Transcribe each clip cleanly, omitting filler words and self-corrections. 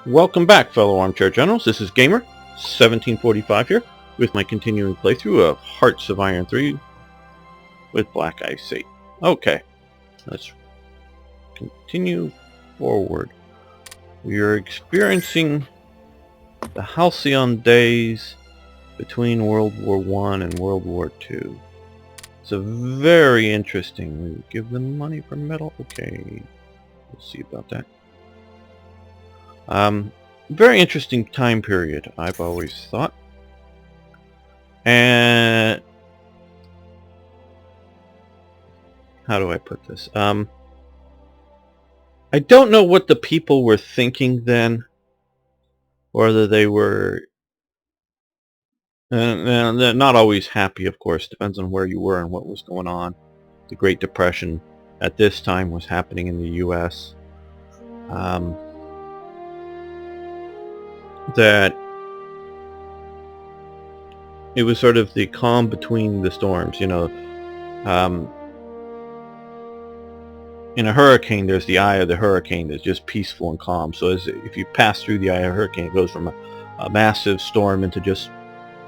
Welcome back, fellow armchair generals. This is Gamer 1745 here with my continuing playthrough of Hearts of Iron 3 with Black Ice 8. Okay, let's continue forward. We are experiencing the halcyon days between World War I and World War II. It's a very interesting. We give them money for metal. Okay, we'll see about that. Very interesting time period, I've always thought. And how do I put this? I don't know what the people were thinking then, whether they were they're not always happy, of course. Depends on where you were and what was going on. The Great Depression at this time was happening in the U.S. That it was sort of the calm between the storms, you know. In a hurricane, there's the eye of the hurricane that's just peaceful and calm. So if you pass through the eye of a hurricane, it goes from a massive storm into just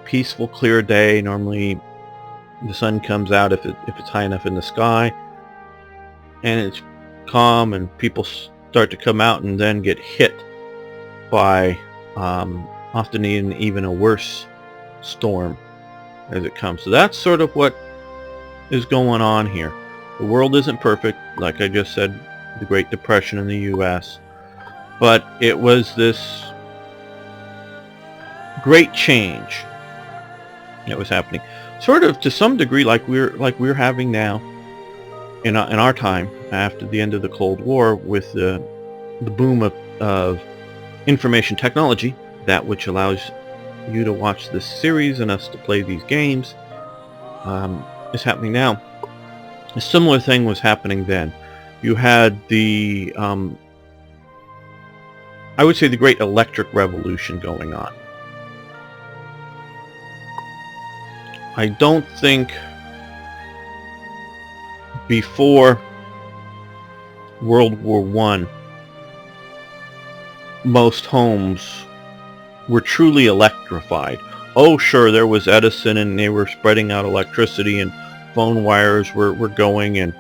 peaceful, clear day. Normally, the sun comes out if it's high enough in the sky, and it's calm, and people start to come out and then get hit by often even a worse storm as it comes. So that's sort of what is going on here. The world isn't perfect, like I just said, the Great Depression in the U.S., but it was this great change that was happening, sort of to some degree like we're having now in our time after the end of the Cold War, with the boom of information technology, that which allows you to watch this series and us to play these games, is happening now. A similar thing was happening then. You had the I would say the Great Electric Revolution going on. I don't think before World War I most homes were truly electrified. Oh sure, there was Edison and they were spreading out electricity and phone wires were going, and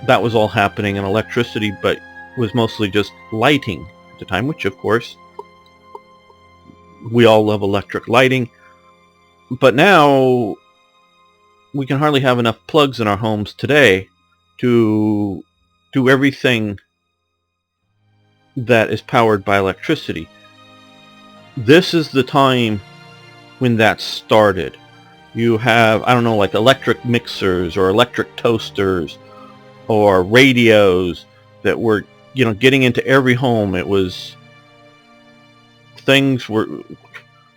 that was all happening in electricity, but was mostly just lighting at the time, which of course we all love electric lighting. But now we can hardly have enough plugs in our homes today to do everything that is powered by electricity. This is the time when that started. You have, I don't know, like electric mixers or electric toasters or radios that were, getting into every home. It was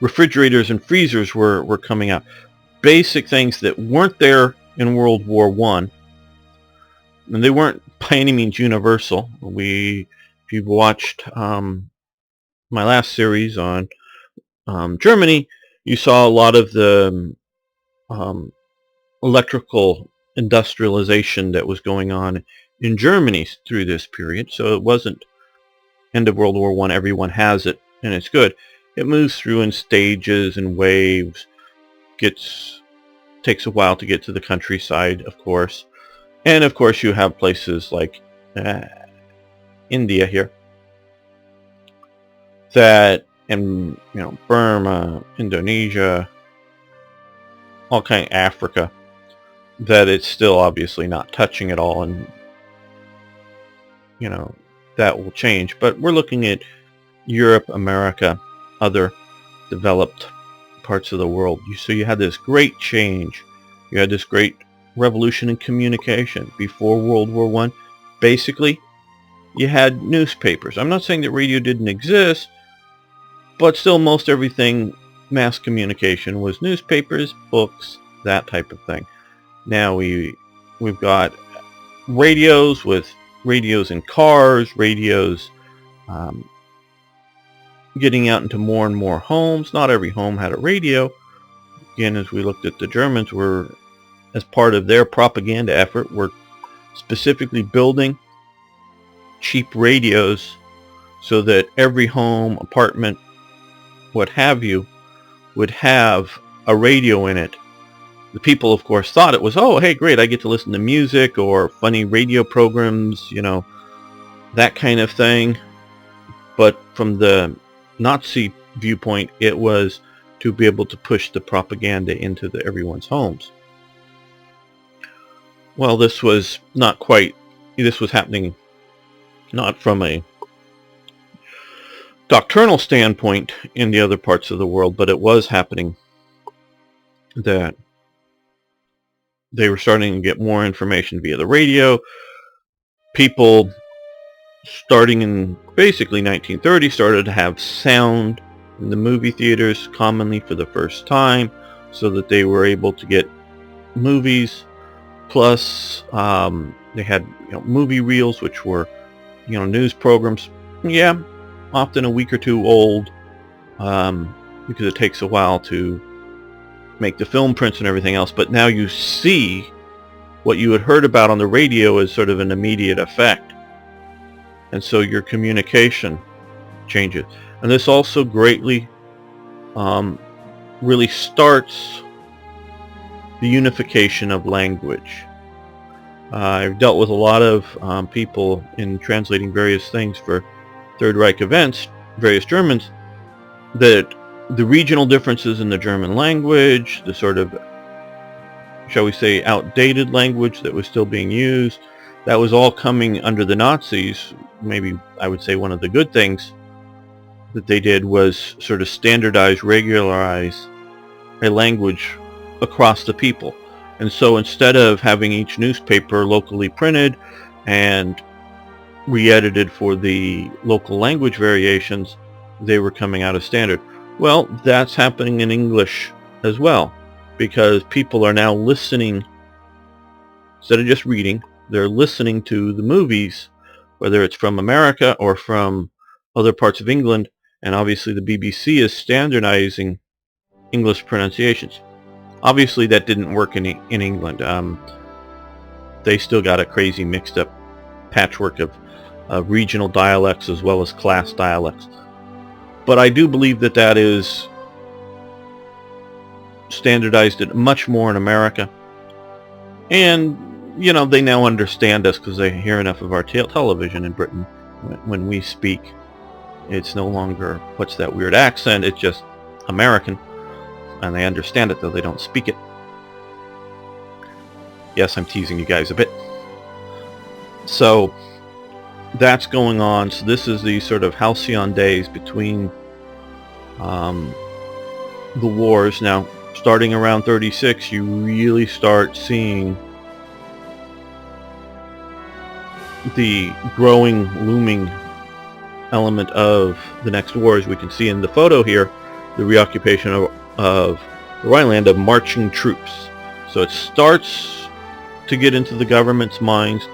refrigerators and freezers were coming out. Basic things that weren't there in World War I, and they weren't by any means universal. If you've watched my last series on Germany, you saw a lot of the electrical industrialization that was going on in Germany through this period. So it wasn't end of World War I, everyone has it and it's good. It moves through in stages and waves, takes a while to get to the countryside, of course. And of course you have places like India here, that, and Burma, Indonesia, all kind of Africa, that it's still obviously not touching at all, and that will change. But we're looking at Europe, America, other developed parts of the world. So you had this great change. You had this great revolution in communication. Before World War I, basically, you had newspapers. I'm not saying that radio didn't exist, but still most everything, mass communication, was newspapers, books, that type of thing. Now we've got radios, with radios in cars, radios getting out into more and more homes. Not every home had a radio. Again, as we looked at, the Germans were, as part of their propaganda effort, were specifically building cheap radios so that every home, apartment, what have you, would have a radio in it. The people, of course, thought it was, oh, hey, great, I get to listen to music or funny radio programs, that kind of thing. But from the Nazi viewpoint, it was to be able to push the propaganda into everyone's homes. Well, this was happening not from a doctrinal standpoint in the other parts of the world, but it was happening that they were starting to get more information via the radio. People, starting in basically 1930, started to have sound in the movie theaters commonly for the first time, so that they were able to get movies. Plus, they had movie reels, which were news programs. Yeah, often a week or two old, because it takes a while to make the film prints and everything else. But now you see what you had heard about on the radio as sort of an immediate effect. And so your communication changes. And this also greatly really starts the unification of language. I've dealt with a lot of people in translating various things for Third Reich events, various Germans, that the regional differences in the German language, the sort of, shall we say, outdated language that was still being used, that was all coming under the Nazis. Maybe I would say one of the good things that they did was sort of standardize, regularize a language across the people. And so instead of having each newspaper locally printed and re-edited for the local language variations, they were coming out as standard. Well, that's happening in English as well, because people are now listening, instead of just reading, they're listening to the movies, whether it's from America or from other parts of England, and obviously the BBC is standardizing English pronunciations. Obviously that didn't work in England. They still got a crazy mixed up patchwork of regional dialects as well as class dialects. But I do believe that is standardized it much more in America. And, they now understand us because they hear enough of our television in Britain. When we speak, it's no longer, what's that weird accent? It's just American. And they understand it, though they don't speak it. Yes, I'm teasing you guys a bit. So that's going on. So this is the sort of halcyon days between the wars. Now, starting around 36, you really start seeing the growing, looming element of the next war. As we can see in the photo here, the reoccupation of the Rhineland of marching troops. So it starts to get into the government's minds,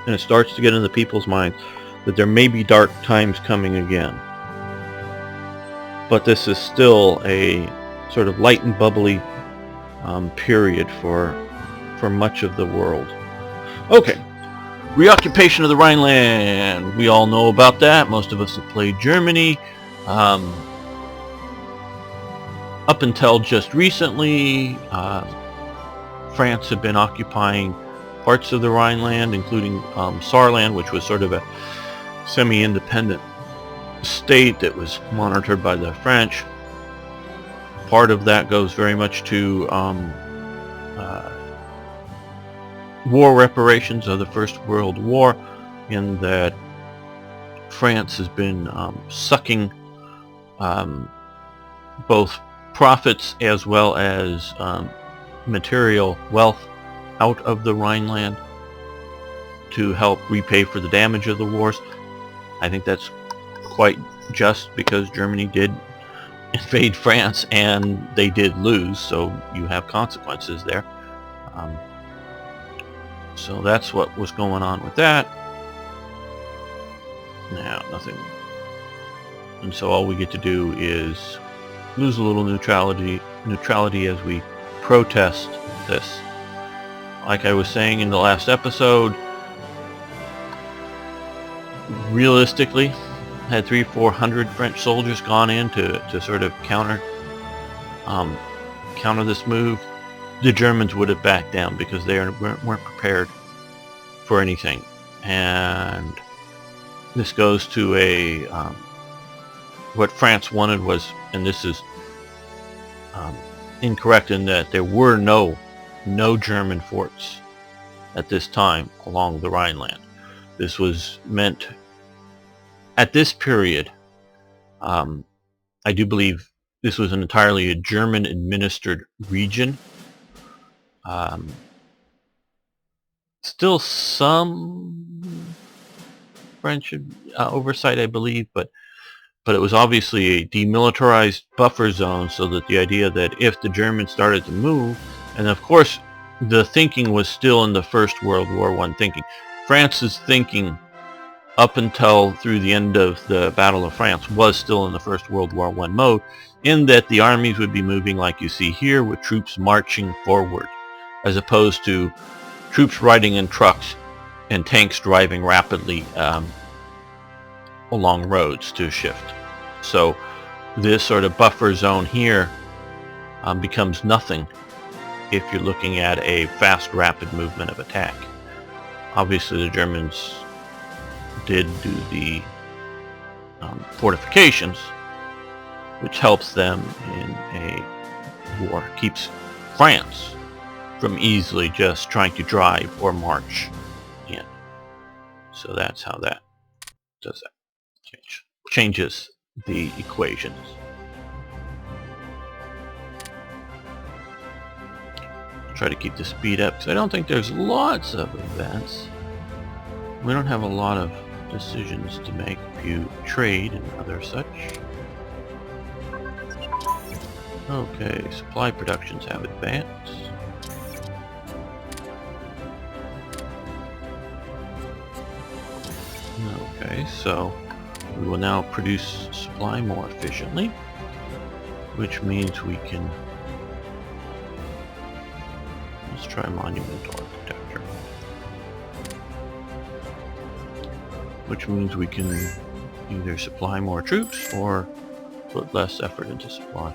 and it starts to get into people's minds that there may be dark times coming again. But this is still a sort of light and bubbly period for much of the world. Okay, reoccupation of the Rhineland. We all know about that. Most of us have played Germany. Up until just recently, France had been occupying parts of the Rhineland, including Saarland, which was sort of a semi-independent state that was monitored by the French. Part of that goes very much to war reparations of the First World War, in that France has been sucking both profits as well as material wealth out of the Rhineland to help repay for the damage of the wars. I think that's quite just, because Germany did invade France and they did lose, so you have consequences there. So that's what was going on with that. Now, nothing. And so all we get to do is lose a little neutrality as we protest this. Like I was saying in the last episode, realistically, had 300-400 French soldiers gone in to sort of counter this move, the Germans would have backed down because they weren't prepared for anything. And this goes to what France wanted was, and this is incorrect in that there were no German forts at this time along the Rhineland. This was meant at this period. I do believe this was entirely a German administered region. Still some French oversight, I believe, but it was obviously a demilitarized buffer zone, so that the idea that if the Germans started to move, and of course the thinking was still in the First World War I thinking. France's thinking up until through the end of the Battle of France was still in the First World War I mode, in that the armies would be moving like you see here, with troops marching forward, as opposed to troops riding in trucks and tanks driving rapidly along roads to shift. So this sort of buffer zone here becomes nothing if you're looking at a fast, rapid movement of attack. Obviously the Germans did do the fortifications, which helps them in a war, keeps France from easily just trying to drive or march in. So that's how that does that. Changes the equations. Try to keep the speed up because I don't think there's lots of events. We don't have a lot of decisions to make. If you trade and other such. Okay, supply productions have advanced. Okay, so we will now produce supply more efficiently, which means we can, let's try monumental architecture, which means we can either supply more troops or put less effort into supply.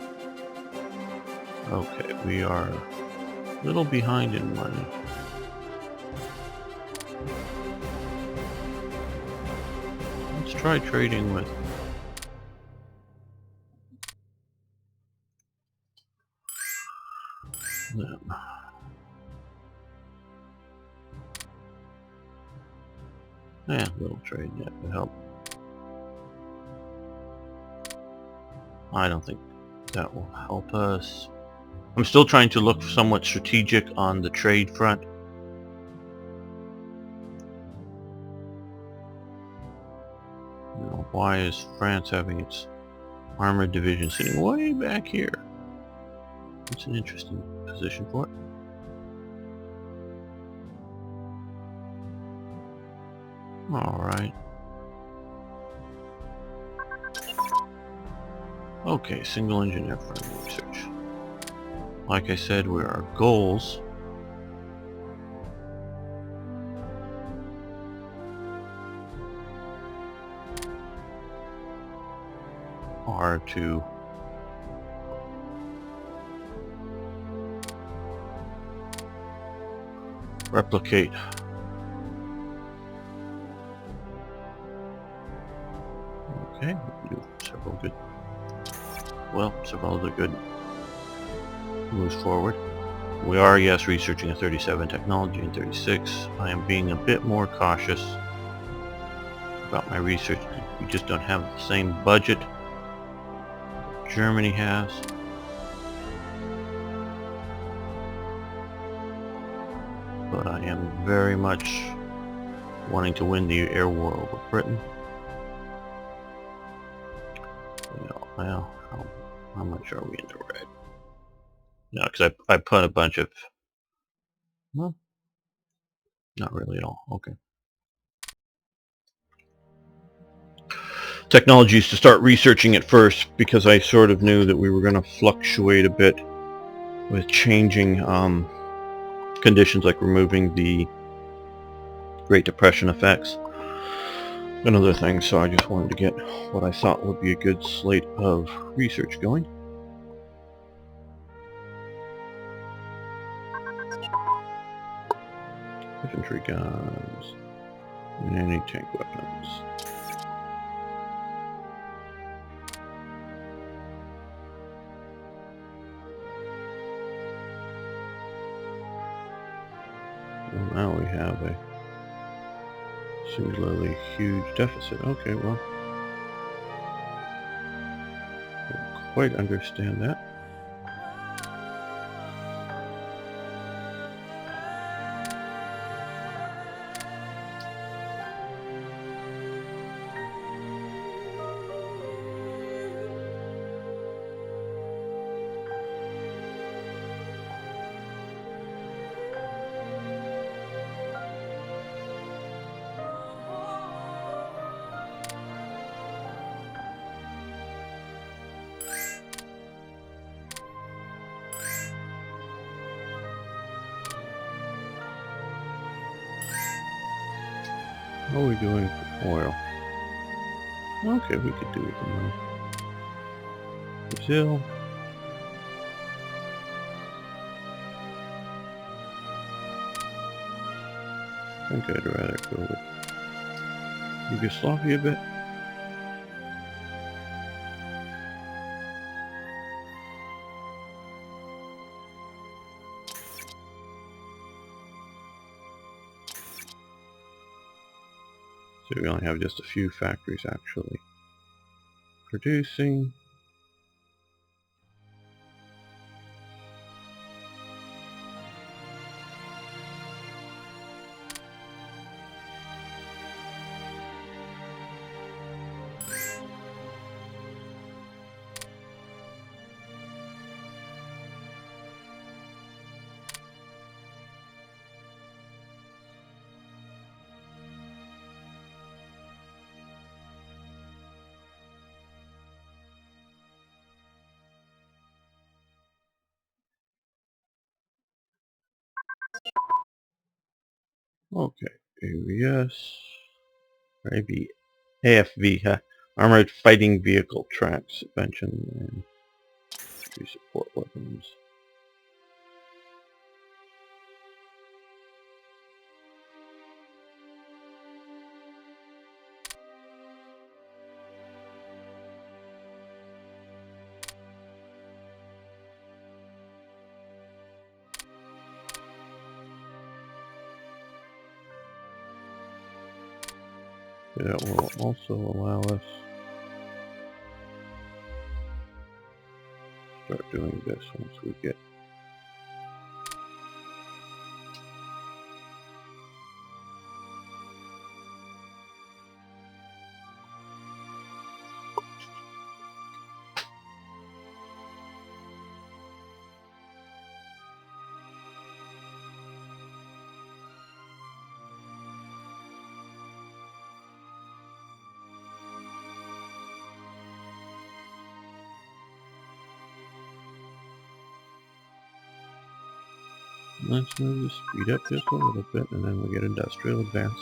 Okay, we are a little behind in money. Let's try trading with them. Yeah, a little trade net would help. I don't think that will help us. I'm still trying to look somewhat strategic on the trade front. You know, why is France having its armored division sitting way back here? It's an interesting position for it. Alright. Okay, single engine airframe research. Like I said, where our goals are to replicate okay, we can do several other good moves forward. We are, yes, researching a 37 technology and 36. I am being a bit more cautious about my research. We just don't have the same budget Germany has. But I am very much wanting to win the air war over Britain. Well, how much are we in the red? No, because I put a bunch of, well, not really at all. Okay. Technologies to start researching it first, because I sort of knew that we were going to fluctuate a bit with changing conditions, like removing the Great Depression effects. another thing, so I just wanted to get what I thought would be a good slate of research going. Infantry guns, and anti-tank weapons. Well, now we have a singularly huge deficit. Okay, well, I don't quite understand that. How are we doing for oil? Okay, we could do with the money. Brazil. I think I'd rather go with Yugoslavia a bit. So we only have just a few factories actually producing. Okay, AVS, or AFV, huh? Armored Fighting Vehicle Track Suspension and support weapons. That will also allow us to start doing this once we get let's move the speed up just a little bit, and then we get industrial advance.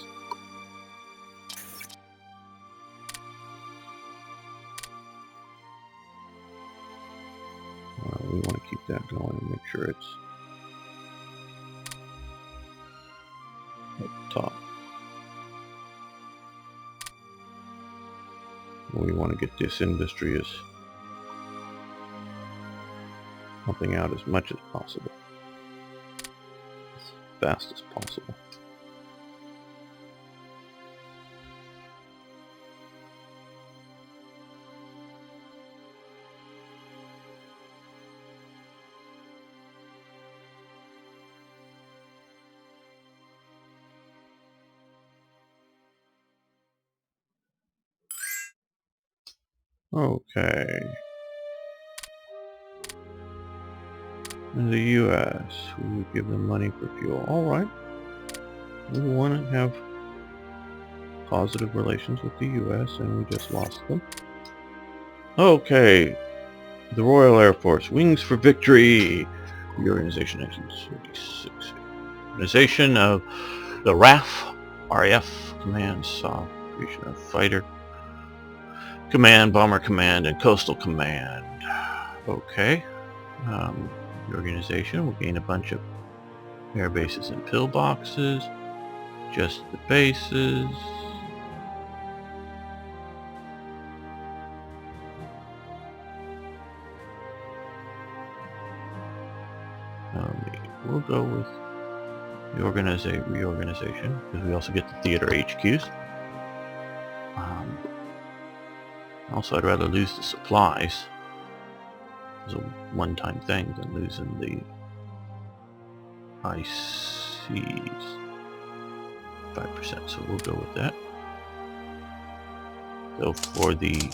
We want to keep that going and make sure it's at the top. We want to get this industry as pumping out as much as possible, as fast as possible. Okay. In the U.S., we would give them money for fuel. Alright. We want to have positive relations with the U.S., and we just lost them. Okay. The Royal Air Force. Wings for Victory. Reorganization 1936. Organization of the RAF Command Creation of Fighter Command, Bomber Command, and Coastal Command. Okay. The organization will gain a bunch of air bases and pillboxes. Just the bases. We'll go with the reorganization, because we also get the theater HQs. Also, I'd rather lose the supplies as a one-time thing than losing the ICs. 5%, so we'll go with that. So for the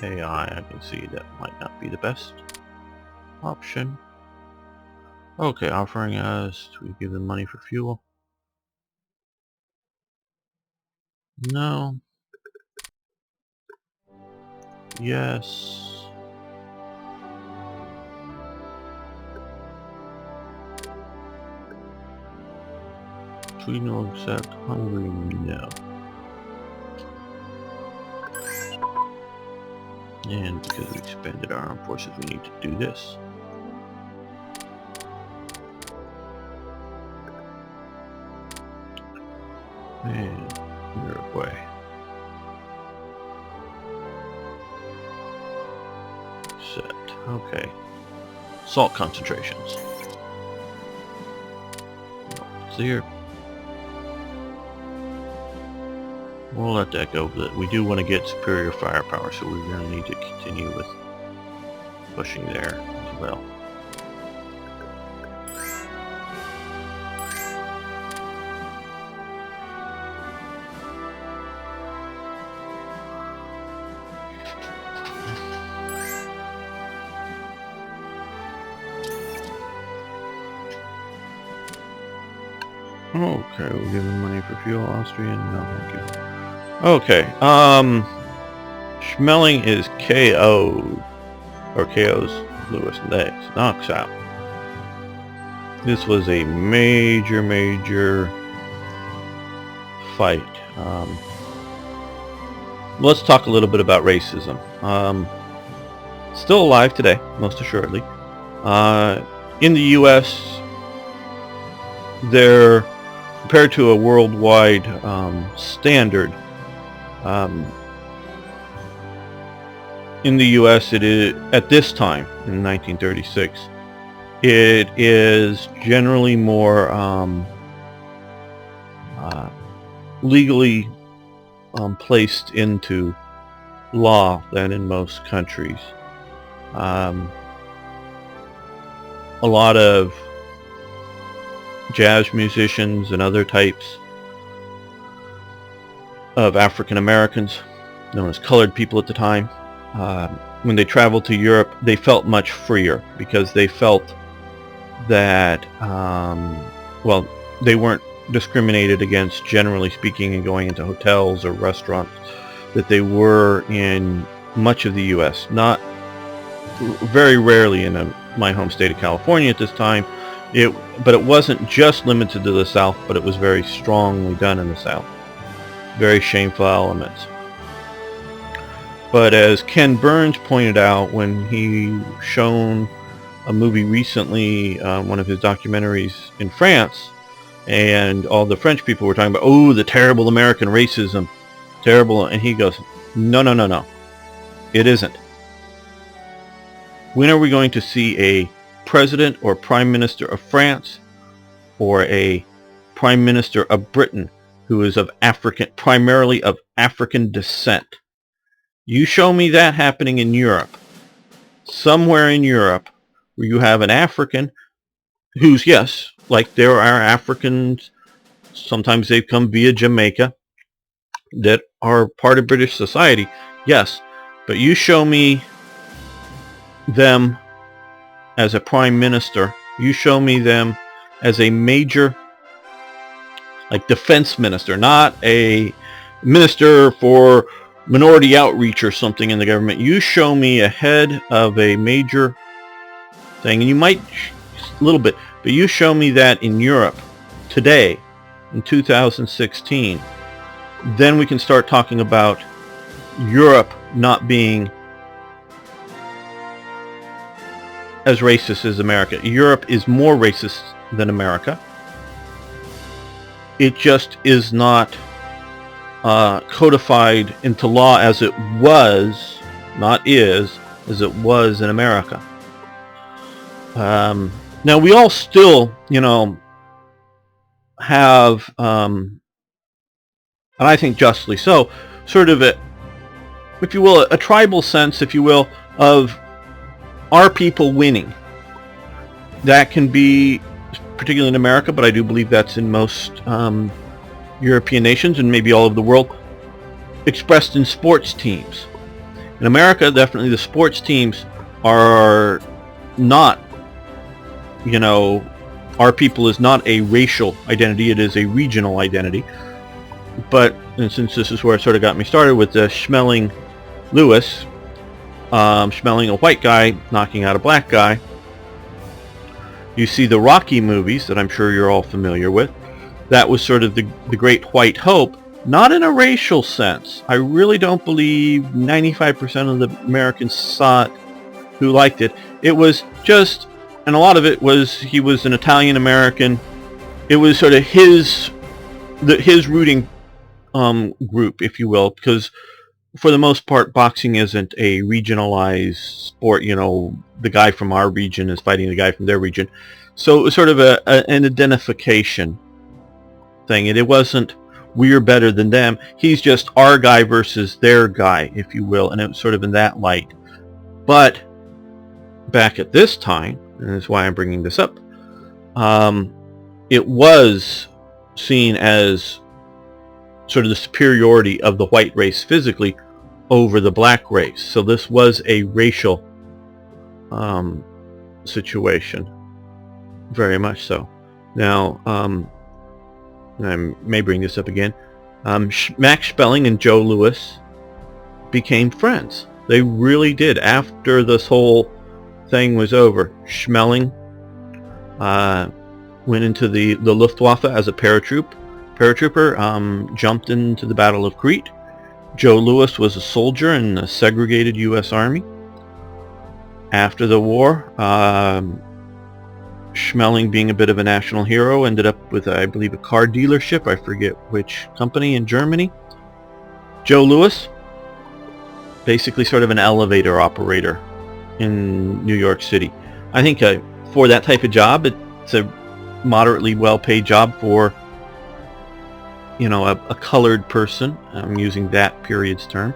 AI, I can see that might not be the best option. Okay, offering us, do we give them money for fuel? No. Yes. Sweet no accept, hungry no. And because we expanded our armed forces, we need to do this. And Uruguay. Accept. Okay. Salt concentrations. Clear. We'll let that go, but we do want to get superior firepower, so we're going to need to continue with pushing there as well. Okay, we're giving money for fuel. Austrian, no thank you. Okay, Schmeling is KO'd, or KO's Lewis Legs, knocks out. This was a major fight. Let's talk a little bit about racism. Still alive today, most assuredly. In the U.S., they're compared to a worldwide standard. In the U.S., it is at this time in 1936. It is generally more legally placed into law than in most countries. A lot of jazz musicians and other types of African Americans, known as colored people at the time, when they traveled to Europe, they felt much freer because they felt that, well, they weren't discriminated against, generally speaking, in going into hotels or restaurants that they were in much of the U.S. Not very rarely in my home state of California at this time. But it wasn't just limited to the South, but it was very strongly done in the South. Very shameful elements. But as Ken Burns pointed out when he shown a movie recently, one of his documentaries in France, and all the French people were talking about, oh, the terrible American racism, terrible, and he goes, no, it isn't. When are we going to see a president or prime minister of France or a prime minister of Britain who is of primarily of African descent? You show me that happening in Europe, somewhere in Europe, where you have an African who's, yes, like there are Africans, sometimes they've come via Jamaica, that are part of British society, yes, but you show me them as a prime minister, you show me them as a major, like defense minister, not a minister for minority outreach or something in the government. You show me a head of a major thing, and you might a little bit, but you show me that in Europe today, in 2016, then we can start talking about Europe not being as racist as America. Europe is more racist than America. It just is not codified into law as it was, not is, as it was in America. Now we all still, have, and I think justly so, sort of a, if you will, a tribal sense, if you will, of our people winning. That can be, particularly in America, but I do believe that's in most European nations and maybe all over the world, expressed in sports teams. In America, definitely the sports teams are not, our people is not a racial identity, it is a regional identity. But, and since this is where it sort of got me started with Schmeling Lewis, Schmeling, a white guy knocking out a black guy, you see the Rocky movies that I'm sure you're all familiar with. That was sort of the great white hope, not in a racial sense. I really don't believe 95% of the Americans saw it who liked it. It was just, and a lot of it was, he was an Italian American. It was sort of his rooting group, if you will, because for the most part, boxing isn't a regionalized sport. The guy from our region is fighting the guy from their region. So it was sort of an identification thing. And it wasn't, we're better than them. He's just our guy versus their guy, if you will. And it was sort of in that light. But back at this time, and that's why I'm bringing this up, it was seen as sort of the superiority of the white race physically over the black race. So this was a racial situation, very much so. Now, I may bring this up again. Max Spelling and Joe Louis became friends. They really did. After this whole thing was over, Schmeling went into the Luftwaffe as a paratrooper, jumped into the Battle of Crete. Joe Louis was a soldier in the segregated U.S. Army. After the war, Schmeling, being a bit of a national hero, ended up with, I believe, a car dealership. I forget which company in Germany. Joe Louis, basically sort of an elevator operator in New York City. I think for that type of job, it's a moderately well-paid job for, a colored person. I'm using that period's term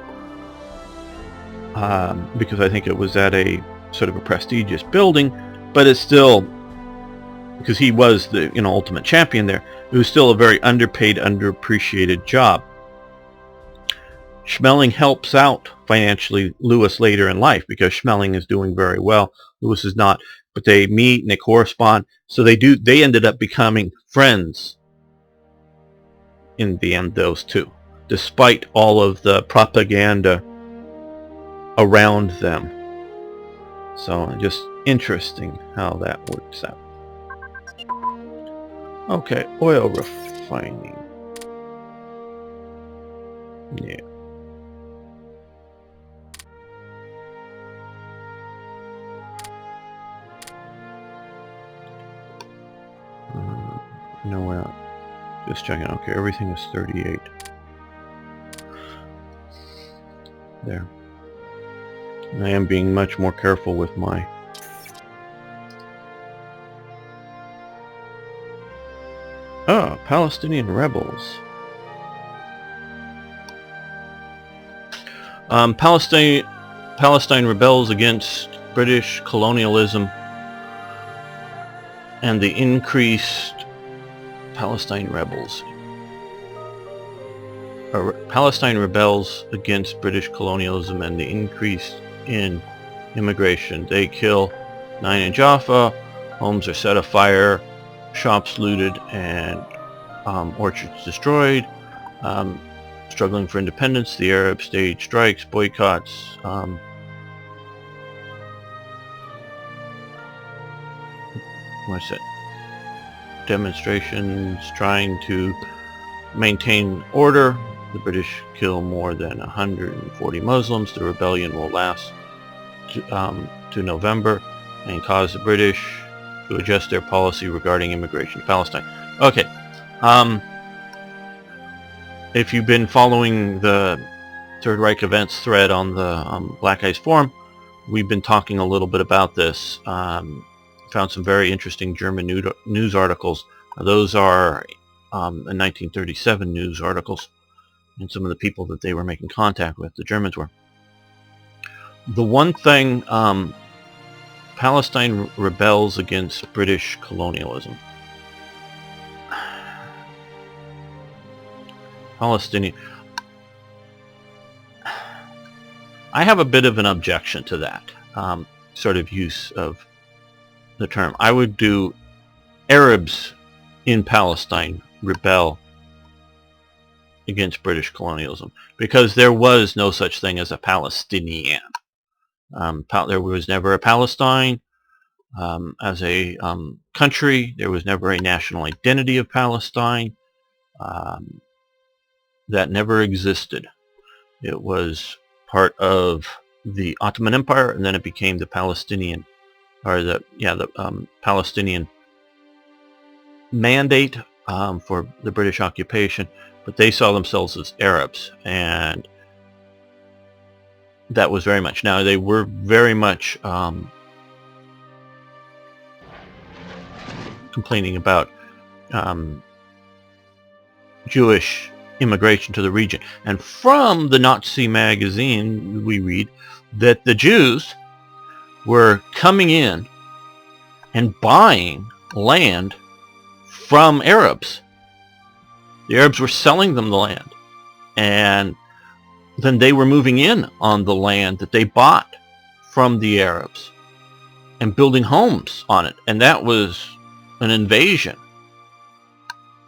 because I think it was at a sort of a prestigious building, but it's still, because he was the ultimate champion there, it was still a very underpaid, underappreciated job. Schmeling helps out financially Lewis later in life because Schmeling is doing very well. Lewis is not, but they meet and they correspond. So they ended up becoming friends in the end, those two, despite all of the propaganda around them. So just interesting how that works out. Okay, oil refining. Yeah. No, we're not. Just checking. Okay, everything is 38. There. And I am being much more careful with my... Oh, Palestinian rebels. Palestine rebels against British colonialism and the increased Palestine rebels. Palestine rebels against British colonialism and the increase in immigration. They kill 9 in Jaffa, homes are set afire, shops looted, and orchards destroyed. Struggling for independence, the Arabs stage strikes, boycotts. what's it? Demonstrations trying to maintain order. The British kill more than 140 Muslims. The rebellion will last to November and cause the British to adjust their policy regarding immigration to Palestine. Okay. If you've been following the Third Reich events thread on the Black Ice Forum, we've been talking a little bit about this. Found some very interesting German news articles. Those are in 1937 news articles, and some of the people that they were making contact with, the Germans were. The one thing, Palestine rebels against British colonialism. Palestinian. I have a bit of an objection to that sort of use of the term. I would do Arabs in Palestine rebel against British colonialism, because there was no such thing as a Palestinian. There was never a Palestine as a country. There was never a national identity of Palestine. That never existed. It was part of the Ottoman Empire, and then it became the Palestinian, or the Palestinian mandate for the British occupation. But they saw themselves as Arabs, and that was very much. Now they were very much complaining about Jewish immigration to the region. And from the Nazi magazine, we read that the Jews were coming in and buying land from Arabs. The Arabs were selling them the land, and then they were moving in on the land that they bought from the Arabs and building homes on it, and that was an invasion.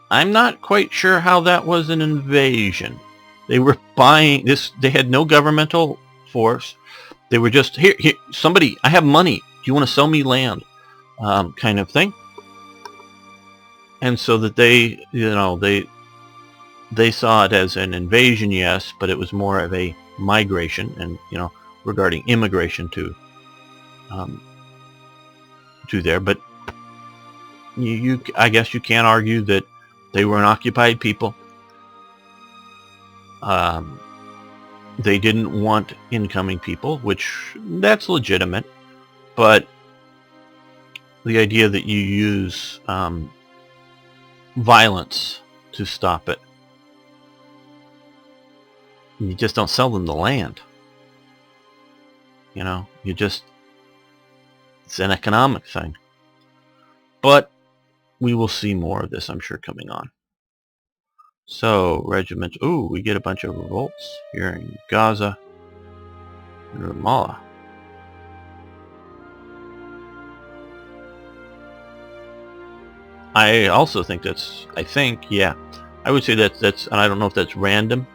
I'm not quite sure how that was an invasion. They were buying this. They had no governmental force. They were just, here, somebody, I have money. Do you want to sell me land? Kind of thing. And so that they saw it as an invasion, yes, but it was more of a migration, and regarding immigration to there. But I guess you can't argue that they were an occupied people. They didn't want incoming people, which that's legitimate. But the idea that you use violence to stop it, you just don't sell them the land. It's an economic thing. But we will see more of this, I'm sure, coming on. So, regiments. Ooh, we get a bunch of revolts here in Gaza and Ramallah. I also think I would say that's, and I don't know if that's random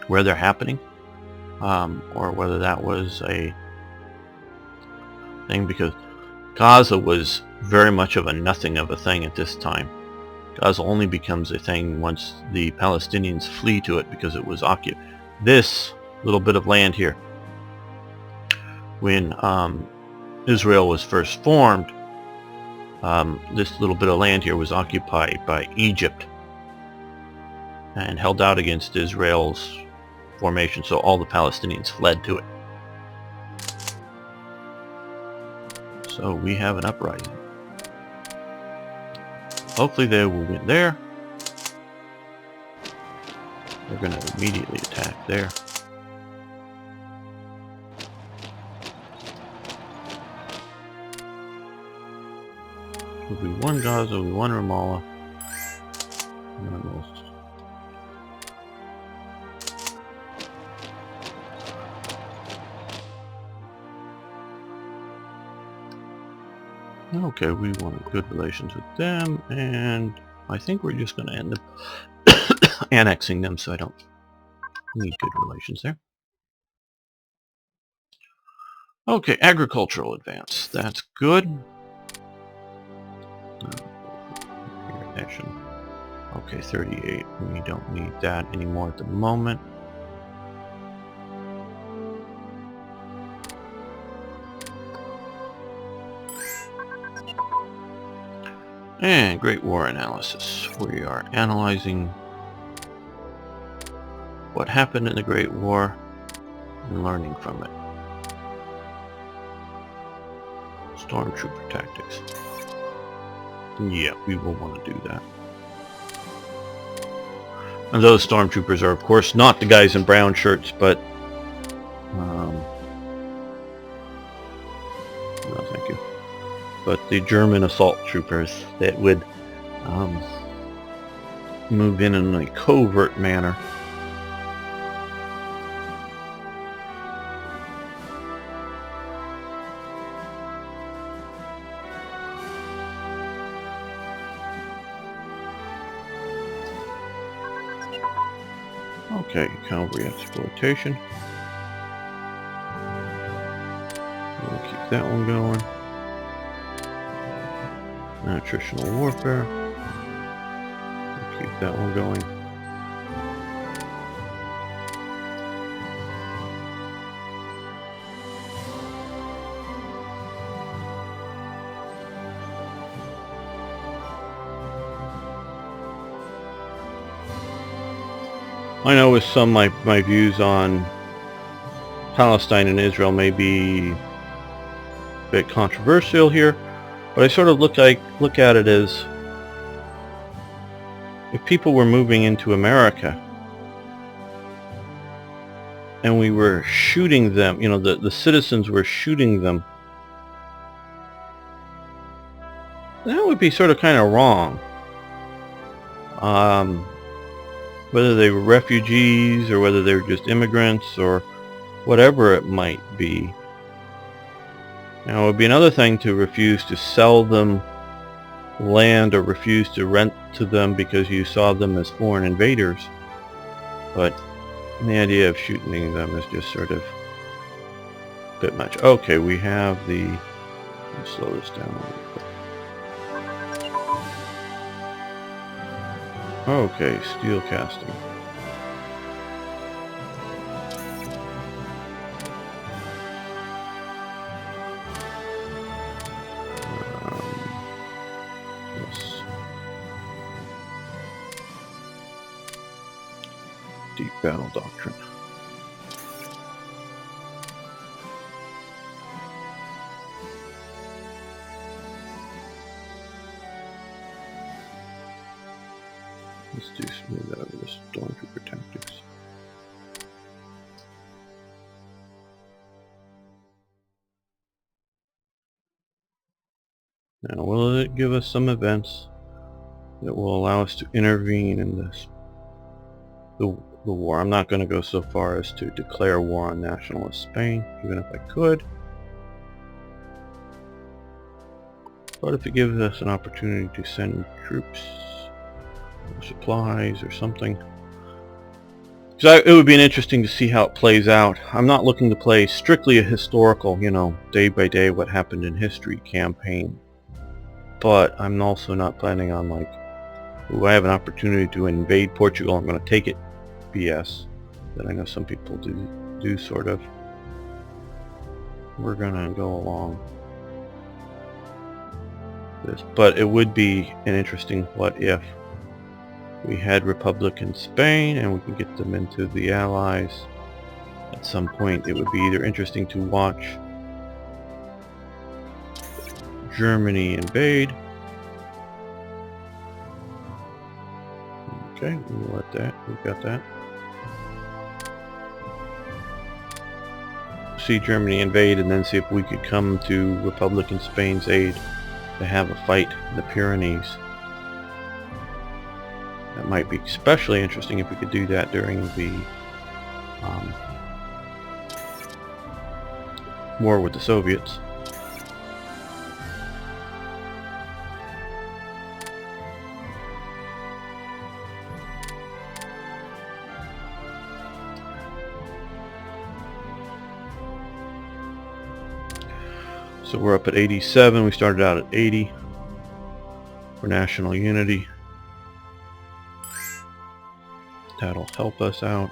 where they're happening, or whether that was a thing, because Gaza was very much of a nothing of a thing at this time. Gaza only becomes a thing once the Palestinians flee to it, because it was occupied. This little bit of land here, when Israel was first formed, this little bit of land here was occupied by Egypt and held out against Israel's formation, so all the Palestinians fled to it. So we have an uprising. Hopefully they will win there. They're going to immediately attack there. So we won Gaza, we won Ramallah. Okay, we want good relations with them, and I think we're just going to end up annexing them, so I don't need good relations there. Okay, agricultural advance. That's good. Ignition. Okay, 38. We don't need that anymore at the moment. And Great War analysis. We are analyzing what happened in the Great War and learning from it. Stormtrooper tactics. Yeah, we will want to do that. And those stormtroopers are, of course, not the guys in brown shirts, but no, thank you. But the German assault troopers that would move in a covert manner. Okay, cavalry exploitation. We'll keep that one going. Attritional warfare. We'll keep that one going. I know with some my views on Palestine and Israel may be a bit controversial here, but I sort of look at it as if people were moving into America and we were shooting them, you know, the citizens were shooting them, that would be sort of kind of wrong. Whether they were refugees or whether they were just immigrants or whatever it might be. Now, it would be another thing to refuse to sell them land or refuse to rent to them because you saw them as foreign invaders. But the idea of shooting them is just sort of a bit much. Okay, we have the... Let's slow this down a little bit. Okay, steel casting. Yes. Deep battle doctrine. Let's do smooth out of the stormtrooper tactics. Now, will it give us some events that will allow us to intervene in the war? I'm not going to go so far as to declare war on nationalist Spain, even if I could. But if it gives us an opportunity to send troops or supplies or something, because it would be interesting to see how it plays out. I'm not looking to play strictly a historical, you know, day by day what happened in history campaign. But I'm also not planning on like, ooh, I have an opportunity to invade Portugal, I'm going to take it BS that I know some people do sort of. We're going to go along this. But it would be an interesting what if we had Republican Spain and we can get them into the Allies. At some point it would be either interesting to watch Germany invade. Okay, we'll let that, we've got that. See Germany invade and then see if we could come to Republican Spain's aid to have a fight in the Pyrenees. That might be especially interesting if we could do that during the war with the Soviets. So we're up at 87, we started out at 80. for national unity. That'll help us out.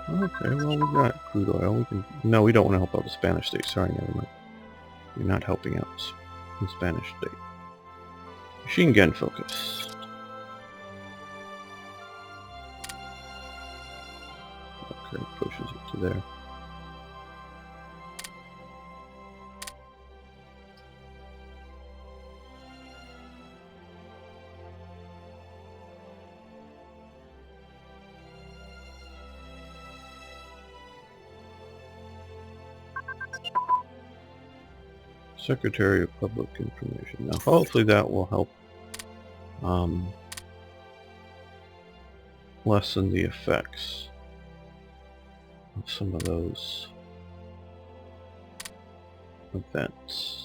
Okay, well, we got crude oil. We can. No, we don't want to help out the Spanish state. Sorry, never mind. You're not helping out the Spanish state. Machine gun focus. Okay, pushes it to there. Secretary of Public Information. Now, hopefully that will help lessen the effects of some of those events.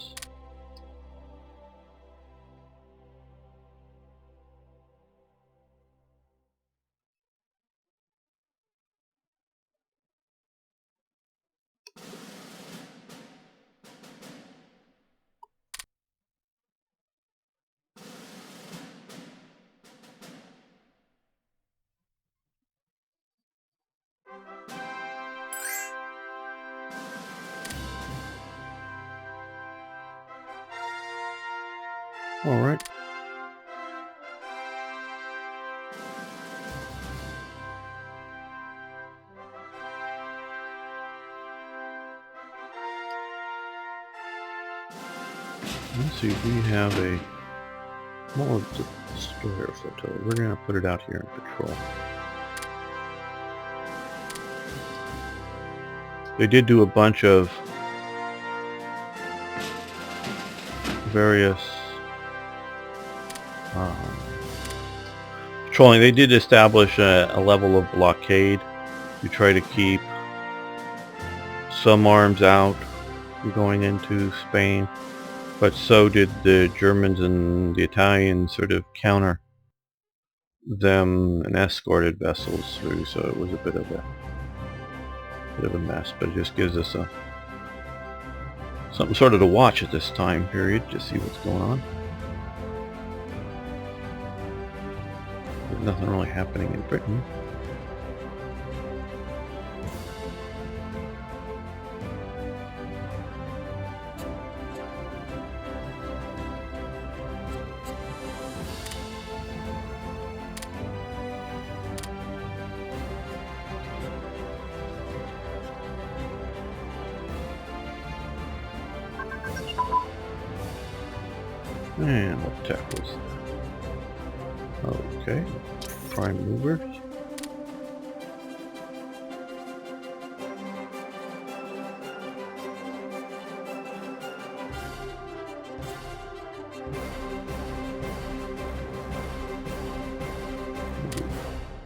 All right. Let's see, we have a small destroyer flotilla. We're going to put it out here in patrol. They did do a bunch of various patrolling. They did establish a level of blockade to try to keep some arms out going into Spain, but so did the Germans and the Italians sort of counter them and escorted vessels through, so it was a bit of a mess, but it just gives us something sort of to watch at this time period to see what's going on. There's nothing really happening in Britain. And what tech was that? Okay, prime movers.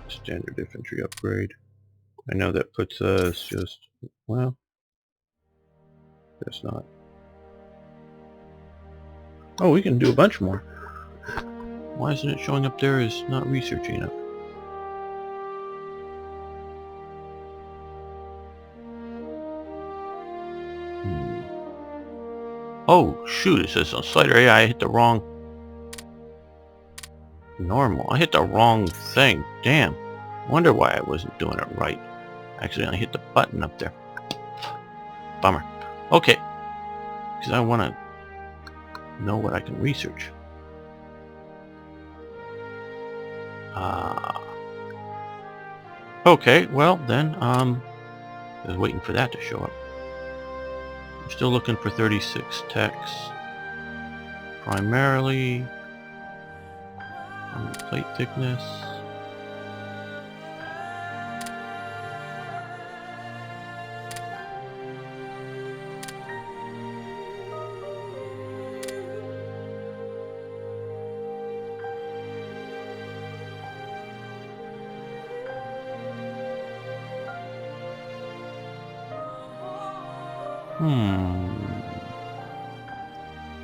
Standard infantry upgrade. I know that puts us just, well, that's not. Oh, we can do a bunch more. Why isn't it showing up there as not researching enough? Oh, shoot, it says on slider AI I hit the wrong normal. I hit the wrong thing. Damn. Wonder why I wasn't doing it right. Actually, I hit the button up there. Bummer. Okay. Because I want to know what I can research. Okay, well then, I was waiting for that to show up. I'm still looking for 36 techs. Primarily on the plate thickness.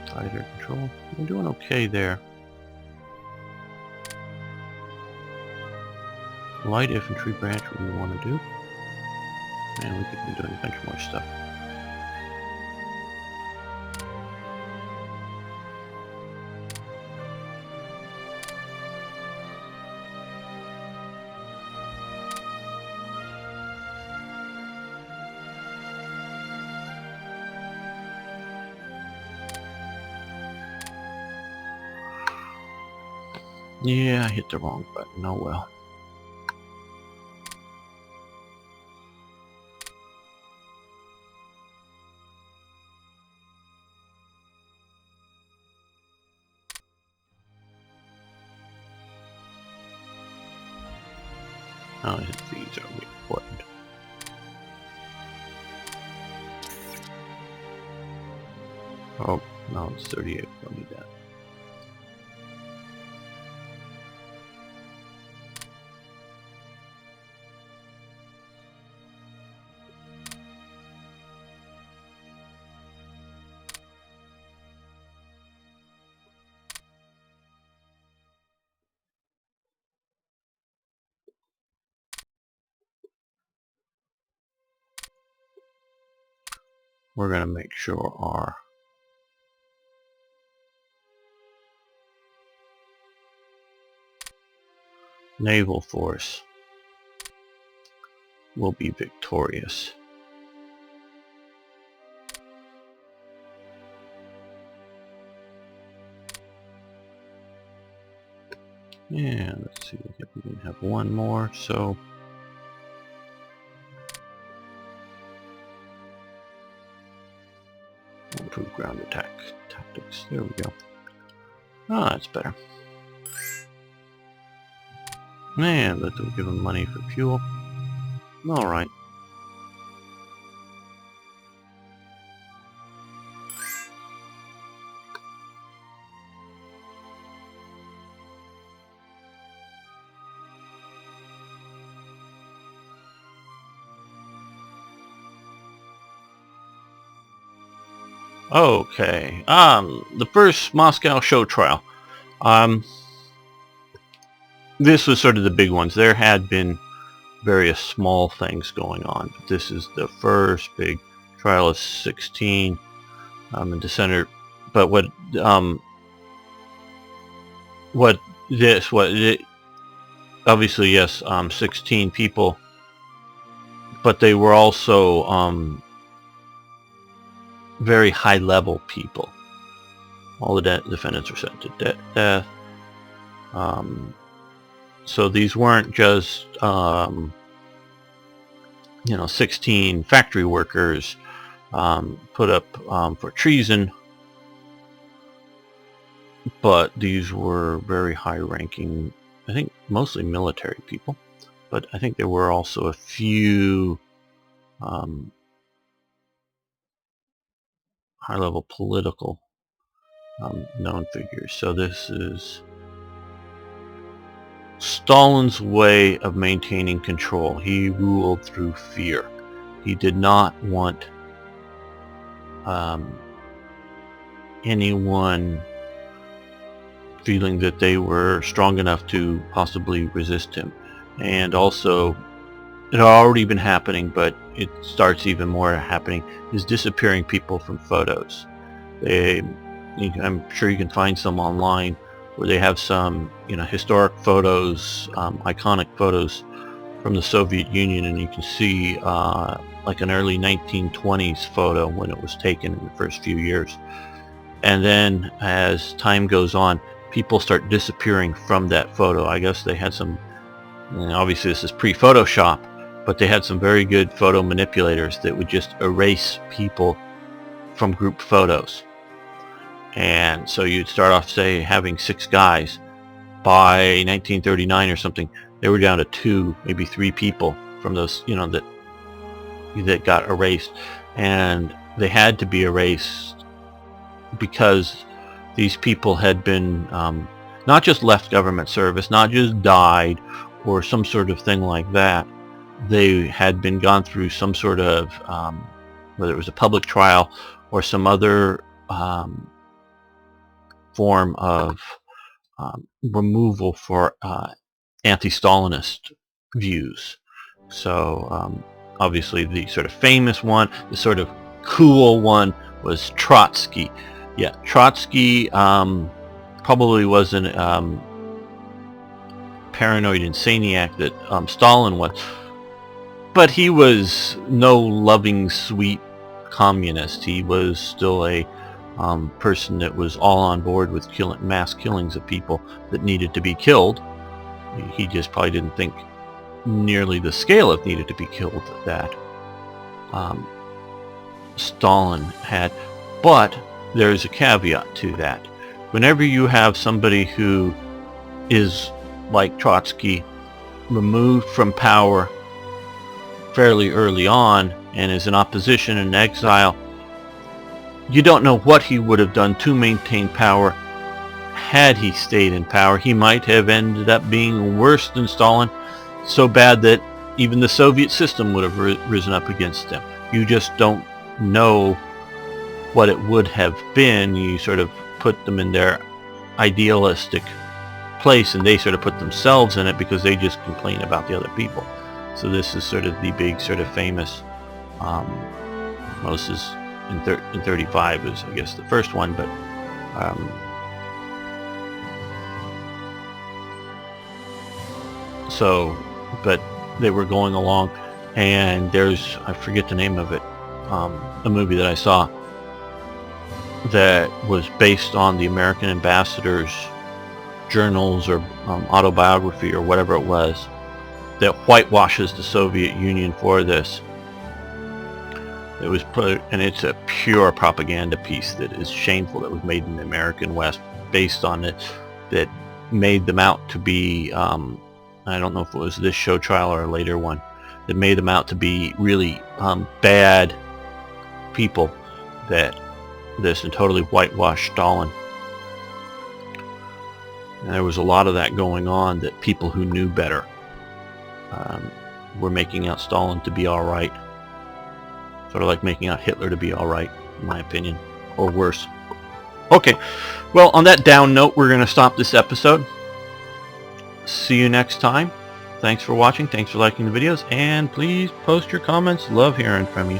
Tighter control. I'm doing okay there. Light infantry branch we want to do. And we could be doing a bunch more stuff. Yeah, I hit the wrong button. Oh well. Oh, these are important. Oh, no, it's 38. Don't need that. We're going to make sure our naval force will be victorious. And let's see, we can have one more, so improve ground attack tactics. There we go. Ah, that's better. And let them give them money for fuel. Alright. Okay. The first Moscow show trial. This was sort of the big ones. There had been various small things going on, but this is the first big trial of 16 in the center. But what obviously, yes, 16 people, but they were also very high level people. All the defendants were sent to death. So these weren't just 16 factory workers put up for treason, but these were very high-ranking, I think mostly military people, but I think there were also a few high-level political known figures. So this is Stalin's way of maintaining control. He ruled through fear. He did not want anyone feeling that they were strong enough to possibly resist him. And also, it had already been happening, but it starts even more happening, is disappearing people from photos. I'm sure you can find some online where they have some historic photos, iconic photos from the Soviet Union, and you can see like an early 1920s photo when it was taken in the first few years. And then as time goes on, people start disappearing from that photo. I guess they had some, obviously this is pre-Photoshop, but they had some very good photo manipulators that would just erase people from group photos. And so you'd start off, say, having 6 guys. By 1939 or something, they were down to 2, maybe 3 people from those, that got erased. And they had to be erased because these people had been not just left government service, not just died or some sort of thing like that. They had been gone through some sort of, whether it was a public trial or some other form of removal for anti-Stalinist views. So obviously the sort of famous one, the sort of cool one, was Trotsky. Yeah, Trotsky probably wasn't paranoid insaniac that Stalin was, but he was no loving, sweet communist. He was still a person that was all on board with mass killings of people that needed to be killed. He just probably didn't think nearly the scale of needed to be killed that Stalin had. But there's a caveat to that. Whenever you have somebody who is, like Trotsky, removed from power fairly early on and is in opposition and exile, you don't know what he would have done to maintain power. Had he stayed in power, he might have ended up being worse than Stalin, so bad that even the Soviet system would have risen up against him. You just don't know what it would have been. You sort of put them in their idealistic place, and they sort of put themselves in it because they just complain about the other people. So this is sort of the big sort of famous, most is in 35 is, I guess, the first one, but but they were going along, and there's, I forget the name of it, a movie that I saw that was based on the American ambassador's journals or autobiography or whatever it was, that whitewashes the Soviet Union for this. It was put, and it's a pure propaganda piece that is shameful, that was made in the American West based on it, that made them out to be, I don't know if it was this show trial or a later one, that made them out to be really bad people, that this, and totally whitewashed Stalin. And there was a lot of that going on, that people who knew better were making out Stalin to be alright. Sort of like making out Hitler to be alright, in my opinion, or worse. Okay, well, on that down note, we're going to stop this episode. See you next time. Thanks for watching, thanks for liking the videos, and please post your comments. Love hearing from you.